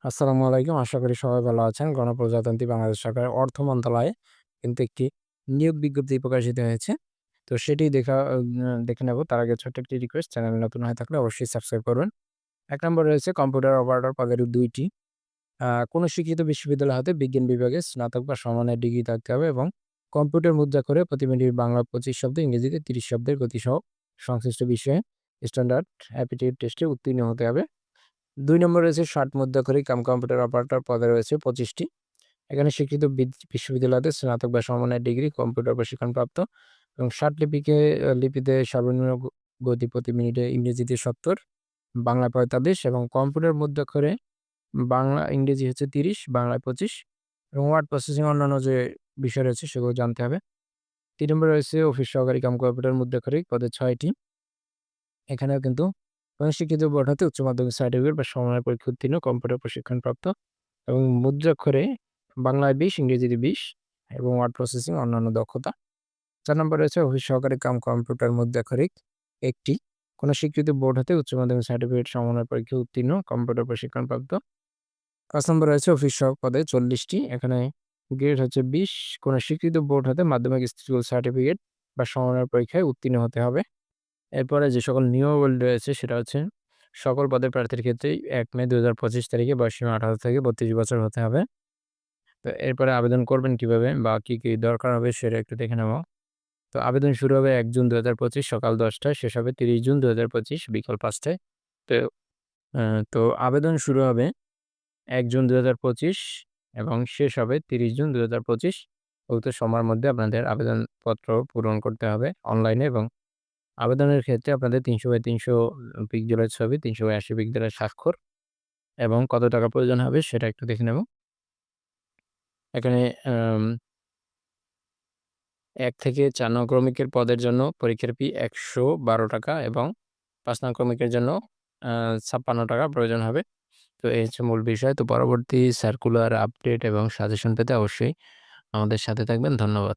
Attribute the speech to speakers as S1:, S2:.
S1: আসসালামু আলাইকুম। আশা করি সবাই ভালো আছেন। গণপ্রজাতন্ত্রী বাংলাদেশ সরকারের অর্থ মন্ত্রণালয়ে কিন্তু একটি নিয়োগ বিজ্ঞপ্তি প্রকাশিত হয়েছে। তো সেটি দেখে নেব। তার আগে ছোট্ট একটি রিকোয়েস্ট, চ্যানেলে নতুন হয়ে থাকলে অবশ্যই সাবস্ক্রাইব করবেন। ১ নম্বরে রয়েছে কম্পিউটার অপারেটর পদের ২ টি। কোনো শিক্ষিত বিশ্ববিদ্যালয় হতে বিজ্ঞান বিভাগে স্নাতক বা সমানের ডিগ্রি থাকতে হবে এবং কম্পিউটার মুদ্রাক্ষরে প্রতি মিনিট বাংলা ২৫ শব্দ, ইংরেজিতে ৩০ শব্দের গতিসহ সংশ্লিষ্ট বিষয়ে স্ট্যান্ডার্ড অ্যাপটিটিউড টেস্টে উত্তীর্ণ হতে হবে। ২ নম্বরে রয়েছে ষাট মুদ্রাক্ষরিক কম্পিউটার অপারেটর পদে রয়েছে ২৫ টি। এখানে স্বীকৃত বিশ্ববিদ্যালয়তে স্নাতক বা সমমানের ডিগ্রি, কম্পিউটার প্রশিক্ষণপ্রাপ্ত এবং ৬০ লিপিতে সর্বনিম্ন গতি প্রতি মিনিটে ইংরেজিতে ৭০, বাংলায় ৪৫ এবং কম্পিউটার মুদ্রাক্ষরে বাংলা, ইংরেজি হচ্ছে ৩০, বাংলায় ২৫ এবং ওয়ার্ড প্রসেসিং অন্যান্য যে বিষয় রয়েছে সেগুলো জানতে হবে। ৩ নম্বরে রয়েছে অফিস সহকারী কম্পিউটার মুদ্রাক্ষরিক পদে ৬ টি। এখানেও কিন্তু কোনো শিক্ষিত বোর্ড হতে উচ্চ মাধ্যমিক সার্টিফিকেট বা সমমানের পরীক্ষা উত্তীর্ণ, কম্পিউটার প্রশিক্ষণপ্রাপ্ত এবং মুদ্রাক্ষরে বাংলায় ২০, ইংরেজিতে ২০ এবং ওয়ার্ড প্রসেসিং অন্যান্য দক্ষতা। ৪ নম্বরে রয়েছে অফিস সহকারী কম্পিউটার মুদ্রাক্ষরিক ১ টি। কোনো স্বীকৃত বোর্ড হতে উচ্চ মাধ্যমিক সার্টিফিকেট সমমানের পরীক্ষায় উত্তীর্ণ, কম্পিউটার প্রশিক্ষণপ্রাপ্ত। ৫ নম্বরে রয়েছে অফিস সহক পদে ৪০ টি। এখানে গ্রেড হচ্ছে ২০। কোনো স্বীকৃত বোর্ড হতে মাধ্যমিক স্কুল সার্টিফিকেট বা সমমানের পরীক্ষায় উত্তীর্ণ হতে হবে। এরপরে যে সকল নিয়মাবলী রয়েছে সেটা হচ্ছে সকল পদের প্রার্থীর ক্ষেত্রেই ১ মে ২০২৫ তারিখে বয়সসীমা ১৮ থেকে ৩২ বছর হতে হবে। তো এরপরে আবেদন করবেন কিভাবে বা কি দরকার হবে সেটা একটু দেখে নেব। তো আবেদন শুরু হবে ১ জুন ২০২৫ সকাল ১০ টায়, শেষ হবে ৩০ জুন ২০২৫ বিকাল ৫ টায়। তো আ তো আবেদন শুরু হবে ১ জুন ২০২৫ এবং শেষ হবে ৩০ জুন ২০২৫। উক্ত সময়ের মধ্যে আপনাদের আবেদনপত্র পূরণ করতে হবে অনলাইনে এবং আবেদনের ক্ষেত্রে আপনাদের ৩০০/৩০০ পিক্সেলের ছবি, ৩৮০ পিক্সেলের স্বাক্ষর এবং কত টাকা প্রয়োজন হবে সেটা একটু দেখে নেব। এখানে আম ১ থেকে ৪ নং ক্রমিকের পদের জন্য পরীক্ষার ফি ৳১১২ এবং ৫ নং ক্রমিকের জন্য আ ৳৫৬ প্রয়োজন হবে। তো এই হচ্ছে মূল বিষয়। তো পরবর্তী সার্কুলার আপডেট এবং সাজেশন পেতে অবশ্যই আমাদের সাথে থাকবেন। ধন্যবাদ।